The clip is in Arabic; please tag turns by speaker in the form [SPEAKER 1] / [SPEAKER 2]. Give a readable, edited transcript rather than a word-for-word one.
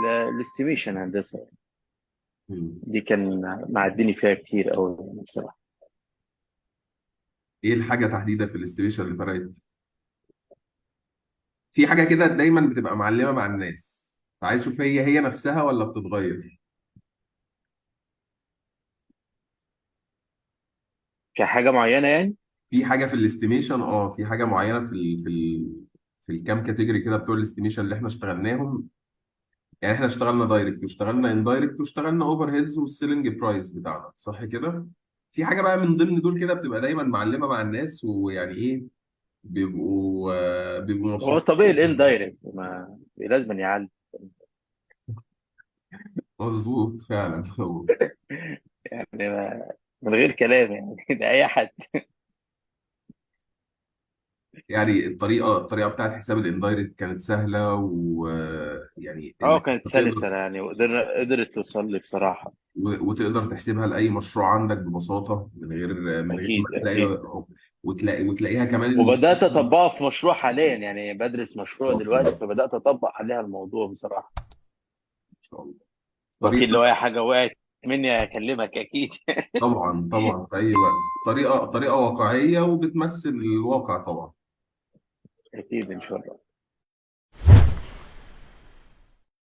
[SPEAKER 1] الاستيميشن هندسه
[SPEAKER 2] مم.
[SPEAKER 1] دي كان معدني فيها كتير قوي يعني بصراحه.
[SPEAKER 2] ايه الحاجه تحديدا في الاستيميشن اللي فرقت؟ في حاجه كده دايما بتبقى معلمه مع الناس، فعايز اشوف هي نفسها ولا بتتغير.
[SPEAKER 1] كحاجه معينه يعني.
[SPEAKER 2] في حاجه في الاستيميشن، في حاجه معينه في الكام كاتيجوري كده بتوع الاستيميشن اللي احنا اشتغلناهم. يعني احنا اشتغلنا دايركت واشتغلنا اندايركت واشتغلنا اوفر هيدز والسيلنج برايس بتاعنا، صح كده؟ في حاجه بقى من ضمن دول كده بتبقى دايما معلمه مع الناس، ويعني ايه، بيبقوا
[SPEAKER 1] هو
[SPEAKER 2] مبسوطين.
[SPEAKER 1] طبيعي الاندايركت ما لازم يعلي.
[SPEAKER 2] مظبوط فعلا.
[SPEAKER 1] يعني من غير كلام يعني ده اي حد.
[SPEAKER 2] يعني الطريقه بتاعت حساب الاندايركت كانت سهله، ويعني
[SPEAKER 1] اه
[SPEAKER 2] انك
[SPEAKER 1] كانت
[SPEAKER 2] تقدر
[SPEAKER 1] سلسه يعني قدرت توصل لي بصراحه.
[SPEAKER 2] وتقدر تحسبها لاي مشروع عندك ببساطه، من غير ما
[SPEAKER 1] اكيد اكيد.
[SPEAKER 2] تلاقي، وتلاقيها كمان
[SPEAKER 1] وبدات اطبقها في مشروع حاليا، يعني بدرس مشروع دلوقتي
[SPEAKER 2] ان
[SPEAKER 1] فبدات اطبق عليها الموضوع بصراحه.
[SPEAKER 2] شاء الله.
[SPEAKER 1] واكيد
[SPEAKER 2] طريقه،
[SPEAKER 1] لو اي حاجه وقعت مني اكلمك اكيد.
[SPEAKER 2] طبعا طبعا في اي وقت. طريقه واقعيه وبتمثل الواقع طبعا.
[SPEAKER 1] اكيد ان شاء الله.